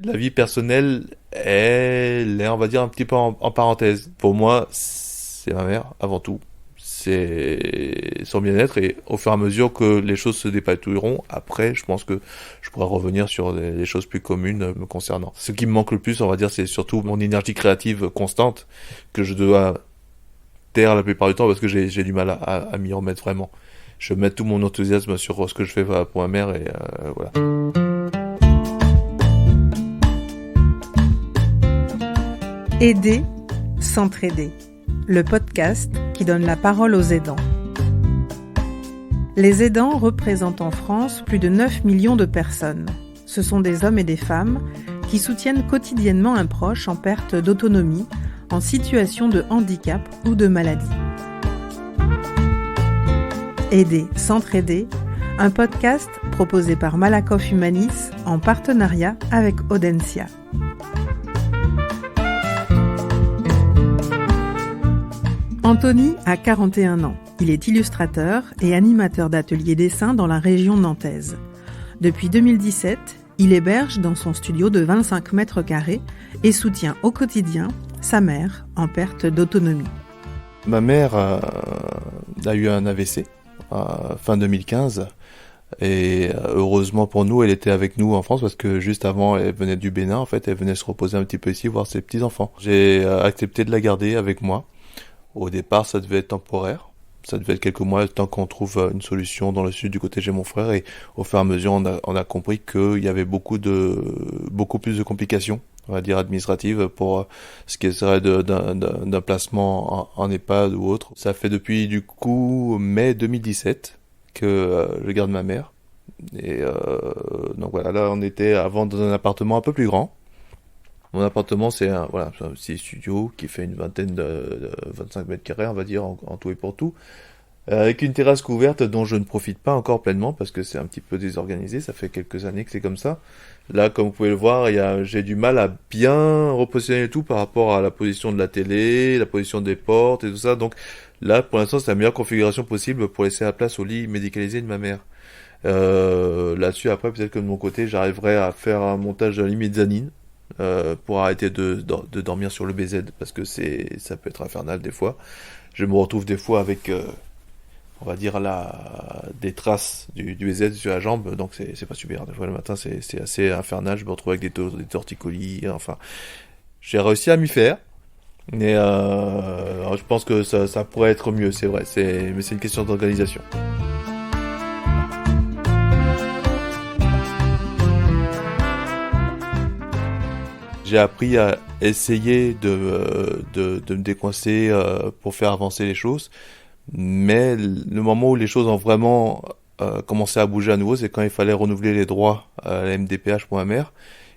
La vie personnelle, elle est, on va dire, un petit peu en parenthèse. Pour moi, c'est ma mère, avant tout. C'est son bien-être et au fur et à mesure que les choses se dépatouilleront, après, je pense que je pourrais revenir sur des choses plus communes me concernant. Ce qui me manque le plus, on va dire, c'est surtout mon énergie créative constante que je dois taire la plupart du temps parce que j'ai du mal à m'y remettre vraiment. Je mets tout mon enthousiasme sur ce que je fais pour ma mère et voilà. Aider, s'entraider. Le podcast qui donne la parole aux aidants. Les aidants représentent en France plus de 9 millions de personnes. Ce sont des hommes et des femmes qui soutiennent quotidiennement un proche en perte d'autonomie, en situation de handicap ou de maladie. Aider, s'entraider, un podcast proposé par Malakoff Humanis en partenariat avec Audencia. Anthony a 41 ans. Il est illustrateur et animateur d'ateliers dessin dans la région nantaise. Depuis 2017, il héberge dans son studio de 25 mètres carrés et soutient au quotidien sa mère en perte d'autonomie. Ma mère a eu un AVC fin 2015 et heureusement pour nous, elle était avec nous en France parce que juste avant, elle venait du Bénin. En fait, elle venait se reposer un petit peu ici, voir ses petits-enfants. J'ai accepté de la garder avec moi. Au départ, ça devait être temporaire. Ça devait être quelques mois, le temps qu'on trouve une solution dans le sud du côté chez mon frère. Et au fur et à mesure, on a compris qu'il y avait beaucoup plus de complications, on va dire administratives, pour ce qui serait d'un placement en EHPAD ou autre. Ça fait depuis du coup mai 2017 que je garde ma mère. Et donc voilà, là on était avant dans un appartement un peu plus grand. Mon appartement, c'est un petit studio qui fait une vingtaine de 25 mètres carrés, on va dire, en tout et pour tout. Avec une terrasse couverte dont je ne profite pas encore pleinement parce que c'est un petit peu désorganisé. Ça fait quelques années que c'est comme ça. Là, comme vous pouvez le voir, j'ai du mal à bien repositionner tout par rapport à la position de la télé, la position des portes et tout ça. Donc là, pour l'instant, c'est la meilleure configuration possible pour laisser la place au lit médicalisé de ma mère. Là-dessus, après, peut-être que de mon côté, j'arriverai à faire un montage de la limite mezzanine. Pour arrêter de dormir sur le BZ parce que ça peut être infernal des fois. Je me retrouve des fois avec on va dire des traces du BZ sur la jambe, donc c'est pas super. Des fois le matin c'est assez infernal, je me retrouve avec des torticolis, enfin j'ai réussi à m'y faire. Mais je pense que ça pourrait être mieux, c'est vrai, mais c'est une question d'organisation. J'ai appris à essayer de me décoincer pour faire avancer les choses. Mais le moment où les choses ont vraiment commencé à bouger à nouveau, c'est quand il fallait renouveler les droits à la MDPH pour ma mère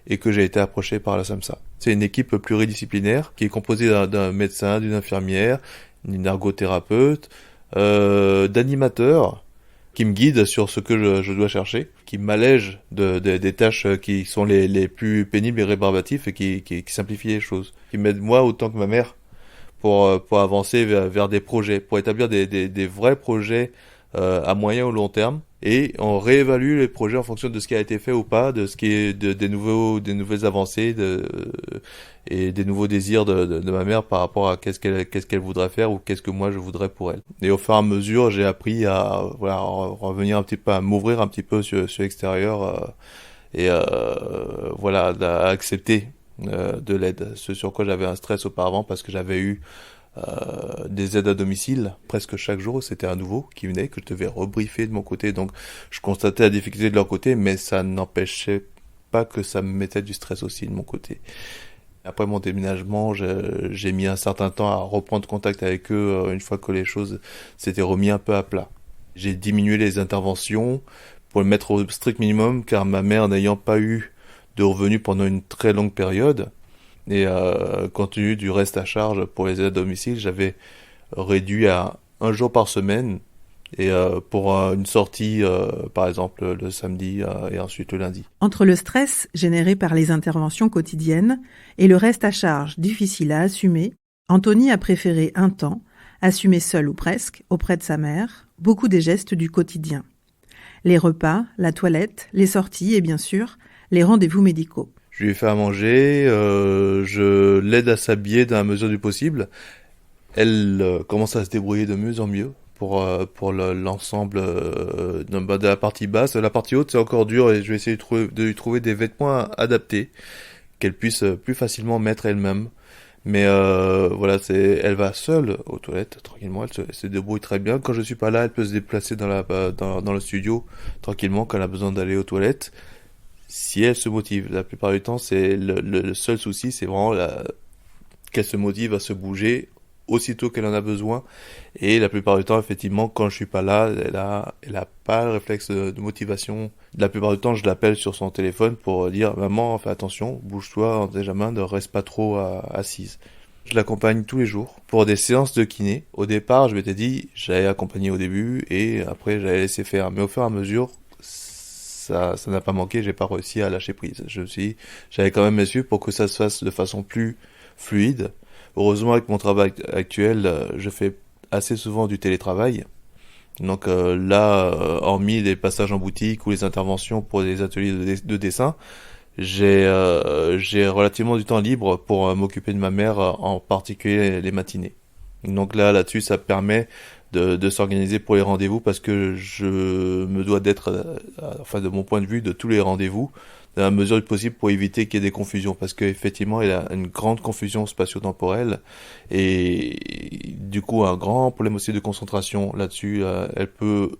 et que j'ai été approché par la SAMSA. C'est une équipe pluridisciplinaire qui est composée d'un médecin, d'une infirmière, d'une ergothérapeute, d'animateurs qui me guide sur ce que je dois chercher, qui m'allège des tâches qui sont les plus pénibles et rébarbatives et qui simplifient les choses. Qui m'aide moi autant que ma mère pour avancer vers des projets, pour établir des vrais projets à moyen ou long terme. Et on réévalue les projets en fonction de ce qui a été fait ou pas, de ce qui est des nouvelles avancées et des nouveaux désirs de ma mère par rapport à qu'est-ce qu'elle voudrait faire ou qu'est-ce que moi je voudrais pour elle. Et au fur et à mesure, j'ai appris à revenir un petit peu, à m'ouvrir un petit peu sur l'extérieur et à accepter de l'aide. Ce sur quoi j'avais un stress auparavant parce que j'avais eu des aides à domicile presque chaque jour, c'était un nouveau qui venait que je devais rebriefer de mon côté, donc je constatais la difficulté de leur côté, mais ça n'empêchait pas que ça me mettait du stress aussi de mon côté. Après mon déménagement, j'ai mis un certain temps à reprendre contact avec eux une fois que les choses s'étaient remis un peu à plat. J'ai diminué les interventions pour le mettre au strict minimum car ma mère n'ayant pas eu de revenus pendant une très longue période, et compte tenu du reste à charge pour les aides à domicile, j'avais réduit à 1 jour par semaine et pour une sortie, par exemple, le samedi et ensuite le lundi. Entre le stress généré par les interventions quotidiennes et le reste à charge difficile à assumer, Anthony a préféré un temps assumer seul ou presque, auprès de sa mère, beaucoup des gestes du quotidien. Les repas, la toilette, les sorties et bien sûr, les rendez-vous médicaux. Je lui fais à manger, je l'aide à s'habiller dans la mesure du possible. Elle commence à se débrouiller de mieux en mieux pour l'ensemble de la partie basse. La partie haute, c'est encore dur et je vais essayer de lui trouver des vêtements adaptés qu'elle puisse plus facilement mettre elle-même. Mais voilà, elle va seule aux toilettes tranquillement. Elle se débrouille très bien. Quand je suis pas là, elle peut se déplacer dans le studio tranquillement quand elle a besoin d'aller aux toilettes. Si elle se motive, la plupart du temps, c'est le seul souci, c'est vraiment qu'elle se motive à se bouger aussitôt qu'elle en a besoin. Et la plupart du temps, effectivement, quand je suis pas là, elle a pas le réflexe de motivation. La plupart du temps, je l'appelle sur son téléphone pour dire, maman, fais attention, bouge-toi, déjà main, ne reste pas trop assise. Je l'accompagne tous les jours pour des séances de kiné. Au départ, je m'étais dit, j'allais accompagner au début et après, j'allais laisser faire. Mais au fur et à mesure, ça n'a pas manqué, j'ai pas réussi à lâcher prise. J'avais quand même mes suivre pour que ça se fasse de façon plus fluide. Heureusement, avec mon travail actuel, je fais assez souvent du télétravail. Donc hormis les passages en boutique ou les interventions pour des ateliers de dessin, j'ai relativement du temps libre pour m'occuper de ma mère, en particulier les matinées. Donc là-dessus, ça permet de s'organiser pour les rendez-vous parce que je me dois d'être, enfin de mon point de vue, de tous les rendez-vous dans la mesure du possible pour éviter qu'il y ait des confusions parce qu'effectivement il a une grande confusion spatio-temporelle et du coup un grand problème aussi de concentration là-dessus. Elle peut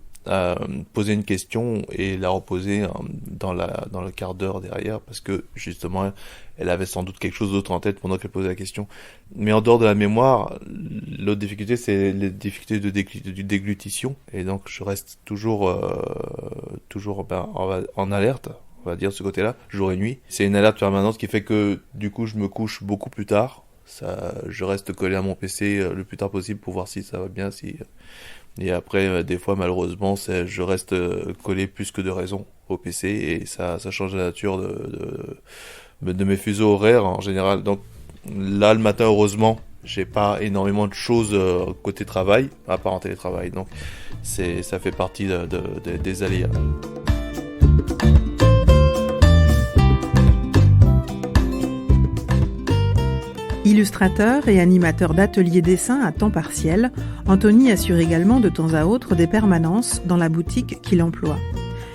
poser une question et la reposer dans le quart d'heure derrière parce que justement elle avait sans doute quelque chose d'autre en tête pendant qu'elle posait la question. Mais en dehors de la mémoire, l'autre difficulté c'est les difficultés du déglutition et donc je reste toujours en alerte, on va dire, de ce côté-là, jour et nuit. C'est une alerte permanente qui fait que, du coup, je me couche beaucoup plus tard. Je reste collé à mon PC le plus tard possible pour voir si ça va bien, et après, des fois, malheureusement, je reste collé plus que de raison au PC, et ça change la nature de mes fuseaux horaires, en général. Donc, là, le matin, heureusement, j'ai pas énormément de choses côté travail, à part en télétravail. Donc, ça fait partie des aléas. Illustrateur et animateur d'ateliers dessin à temps partiel, Anthony assure également de temps à autre des permanences dans la boutique qu'il emploie.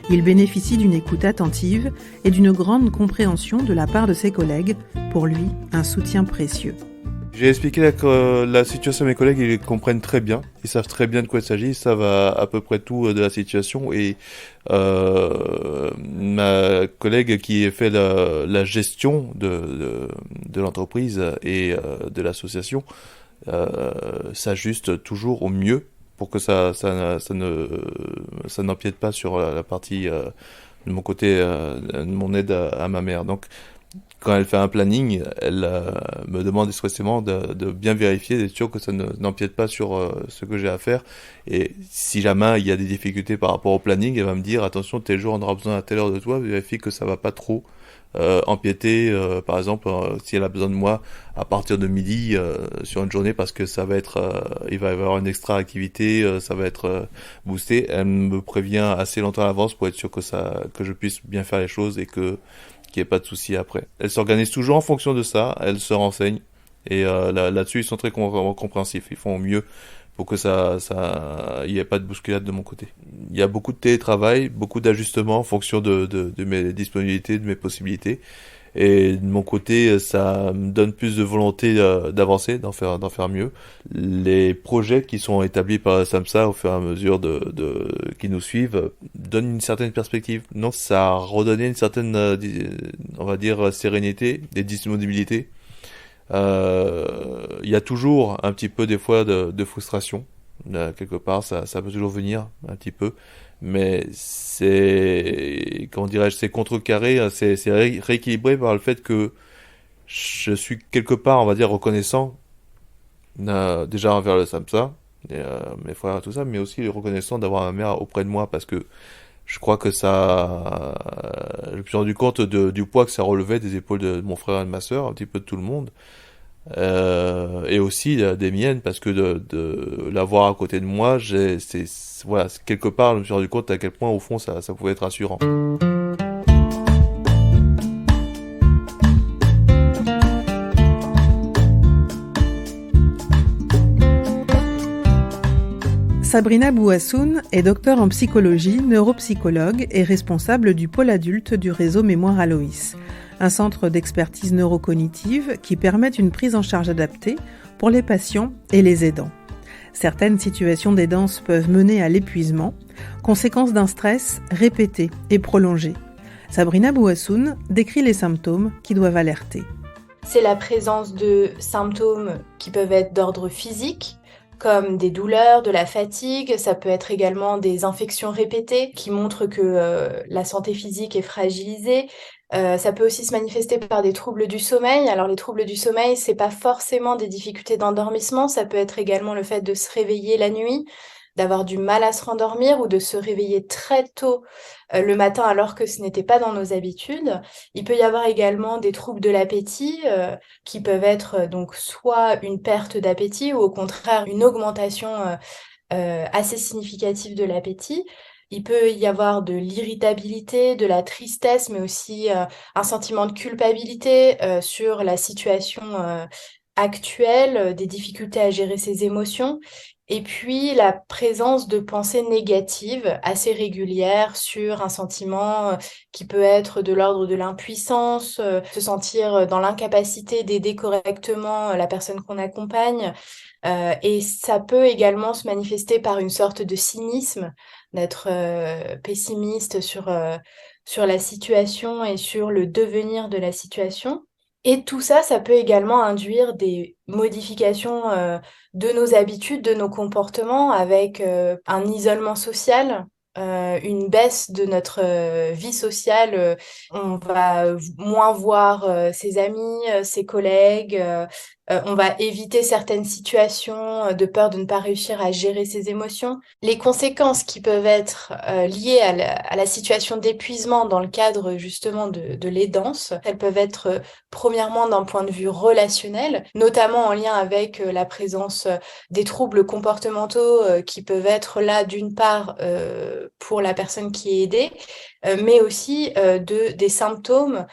Il bénéficie d'une écoute attentive et d'une grande compréhension de la part de ses collègues, pour lui un soutien précieux. J'ai expliqué la situation à mes collègues, ils comprennent très bien, ils savent très bien de quoi il s'agit, ils savent à peu près tout de la situation et ma collègue qui fait la gestion de l'entreprise et de l'association s'ajuste toujours au mieux pour que ça n'empiète pas sur la partie de mon côté, de mon aide à ma mère. Donc quand elle fait un planning, elle me demande expressément de bien vérifier, d'être sûr que ça n'empiète pas sur ce que j'ai à faire. Et si jamais il y a des difficultés par rapport au planning, elle va me dire attention, tel jour on aura besoin à telle heure de toi, vérifie que ça va pas trop empiéter. Par exemple, si elle a besoin de moi à partir de midi sur une journée parce que ça va être, il va y avoir une extra activité, ça va être boosté. Elle me prévient assez longtemps à l'avance pour être sûr que je puisse bien faire les choses et qu'il n'y ait pas de soucis après. Elle s'organise toujours en fonction de ça, elle se renseigne, et là-dessus ils sont très compréhensifs, ils font au mieux pour que il n'y ait pas de bousculade de mon côté. Il y a beaucoup de télétravail, beaucoup d'ajustements en fonction de mes disponibilités, de mes possibilités, et de mon côté ça me donne plus de volonté d'avancer, d'en faire mieux. Les projets qui sont établis par SAMHSA au fur et à mesure qui nous suivent donnent une certaine perspective. Donc ça a redonné une certaine on va dire sérénité, des disponibilités. Il y a toujours un petit peu des fois de frustration quelque part, ça peut toujours venir un petit peu, mais c'est, comment dirais-je, c'est contrecarré, c'est rééquilibré par le fait que je suis quelque part, on va dire, reconnaissant déjà envers le SAMHSA et mes frères et tout ça, mais aussi reconnaissant d'avoir ma mère auprès de moi parce que je crois que je me suis rendu compte du poids que ça relevait des épaules de mon frère et de ma sœur, un petit peu de tout le monde, et aussi des miennes, parce que de l'avoir à côté de moi, voilà, quelque part, je me suis rendu compte à quel point, au fond, ça pouvait être rassurant. Sabrina Bouassoun est docteure en psychologie, neuropsychologue et responsable du pôle adulte du réseau Mémoire Aloïs, un centre d'expertise neurocognitive qui permet une prise en charge adaptée pour les patients et les aidants. Certaines situations d'aidance peuvent mener à l'épuisement, conséquence d'un stress répété et prolongé. Sabrina Bouassoun décrit les symptômes qui doivent alerter. C'est la présence de symptômes qui peuvent être d'ordre physique, comme des douleurs, de la fatigue. Ça peut être également des infections répétées qui montrent que la santé physique est fragilisée. Ça peut aussi se manifester par des troubles du sommeil. Alors les troubles du sommeil, c'est pas forcément des difficultés d'endormissement, ça peut être également le fait de se réveiller la nuit, d'avoir du mal à se rendormir ou de se réveiller très tôt le matin alors que ce n'était pas dans nos habitudes. Il peut y avoir également des troubles de l'appétit qui peuvent être donc soit une perte d'appétit ou au contraire une augmentation assez significative de l'appétit. Il peut y avoir de l'irritabilité, de la tristesse, mais aussi un sentiment de culpabilité sur la situation actuelle, des difficultés à gérer ses émotions. Et puis la présence de pensées négatives assez régulières sur un sentiment qui peut être de l'ordre de l'impuissance, se sentir dans l'incapacité d'aider correctement la personne qu'on accompagne. Et ça peut également se manifester par une sorte de cynisme, d'être pessimiste sur la situation et sur le devenir de la situation. Et tout ça, ça peut également induire des modifications de nos habitudes, de nos comportements, avec un isolement social, une baisse de notre vie sociale. On va moins voir ses amis, ses collègues. On va éviter certaines situations de peur de ne pas réussir à gérer ses émotions. Les conséquences qui peuvent être liées à la situation d'épuisement dans le cadre justement de l'aidance, elles peuvent être premièrement d'un point de vue relationnel, notamment en lien avec la présence des troubles comportementaux qui peuvent être là d'une part pour la personne qui est aidée, mais aussi des symptômes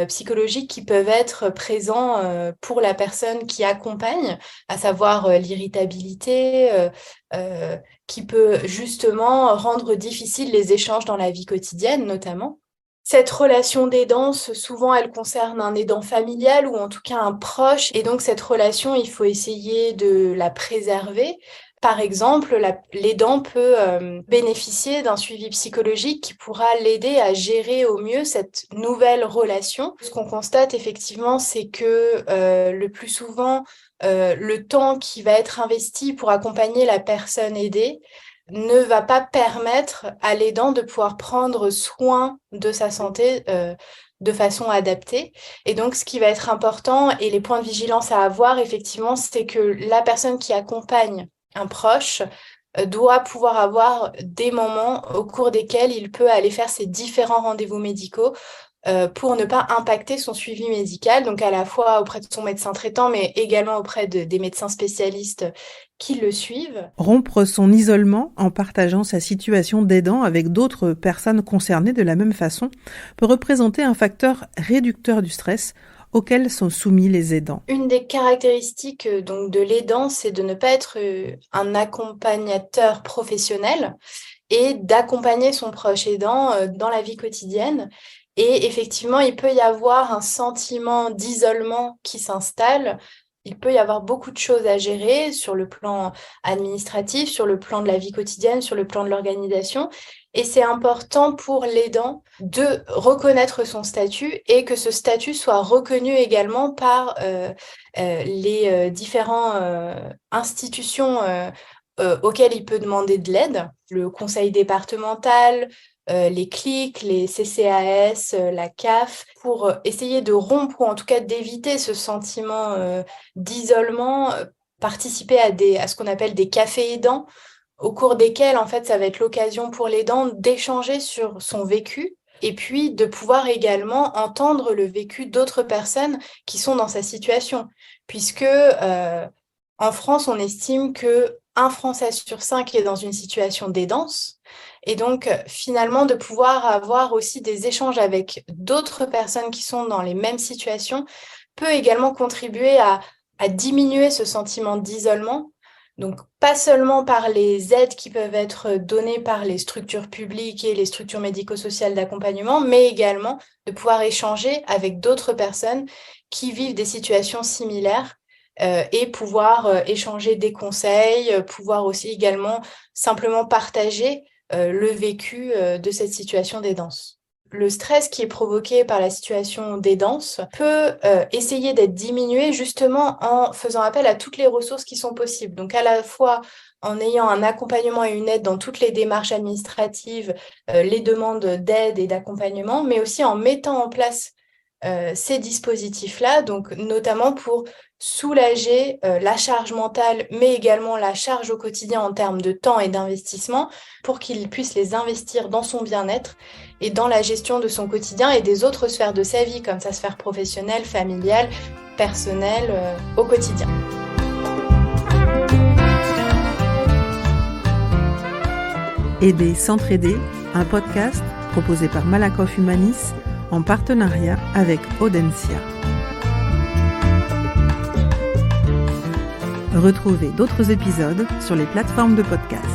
psychologiques qui peuvent être présents pour la personne qui accompagne, à savoir l'irritabilité, qui peut justement rendre difficiles les échanges dans la vie quotidienne notamment. Cette relation d'aidance, souvent, elle concerne un aidant familial ou en tout cas un proche. Et donc, cette relation, il faut essayer de la préserver. Par exemple, l'aidant peut bénéficier d'un suivi psychologique qui pourra l'aider à gérer au mieux cette nouvelle relation. Ce qu'on constate effectivement, c'est que le plus souvent, le temps qui va être investi pour accompagner la personne aidée ne va pas permettre à l'aidant de pouvoir prendre soin de sa santé de façon adaptée. Et donc, ce qui va être important et les points de vigilance à avoir, effectivement, c'est que la personne qui accompagne un proche doit pouvoir avoir des moments au cours desquels il peut aller faire ses différents rendez-vous médicaux pour ne pas impacter son suivi médical, donc à la fois auprès de son médecin traitant, mais également auprès des médecins spécialistes qui le suivent. Rompre son isolement en partageant sa situation d'aidant avec d'autres personnes concernées de la même façon peut représenter un facteur réducteur du stress auquel sont soumis les aidants. Une des caractéristiques donc de l'aidant, c'est de ne pas être un accompagnateur professionnel et d'accompagner son proche aidant dans la vie quotidienne. Et effectivement, il peut y avoir un sentiment d'isolement qui s'installe. Il peut y avoir beaucoup de choses à gérer sur le plan administratif, sur le plan de la vie quotidienne, sur le plan de l'organisation. Et c'est important pour l'aidant de reconnaître son statut et que ce statut soit reconnu également par les différentes institutions auxquelles il peut demander de l'aide, le conseil départemental, les CLIC, les CCAS, la CAF, pour essayer de rompre ou en tout cas d'éviter ce sentiment d'isolement, participer à ce qu'on appelle des cafés aidants, au cours desquels, en fait, ça va être l'occasion pour l'aidant d'échanger sur son vécu et puis de pouvoir également entendre le vécu d'autres personnes qui sont dans sa situation. Puisque en France, on estime que un Français sur 5 est dans une situation d'aidance. Et donc, finalement, de pouvoir avoir aussi des échanges avec d'autres personnes qui sont dans les mêmes situations peut également contribuer à diminuer ce sentiment d'isolement Donc, pas seulement par les aides qui peuvent être données par les structures publiques et les structures médico-sociales d'accompagnement, mais également de pouvoir échanger avec d'autres personnes qui vivent des situations similaires et pouvoir échanger des conseils, pouvoir aussi également simplement partager le vécu de cette situation d'aidance. Le stress qui est provoqué par la situation d'aidance peut essayer d'être diminué justement en faisant appel à toutes les ressources qui sont possibles. Donc à la fois en ayant un accompagnement et une aide dans toutes les démarches administratives, les demandes d'aide et d'accompagnement, mais aussi en mettant en place ces dispositifs-là, donc notamment pour soulager la charge mentale, mais également la charge au quotidien en termes de temps et d'investissement, pour qu'il puisse les investir dans son bien-être et dans la gestion de son quotidien et des autres sphères de sa vie, comme sa sphère professionnelle, familiale, personnelle, au quotidien. Aider, s'entraider, un podcast proposé par Malakoff Humanis en partenariat avec Audencia. Retrouvez d'autres épisodes sur les plateformes de podcast.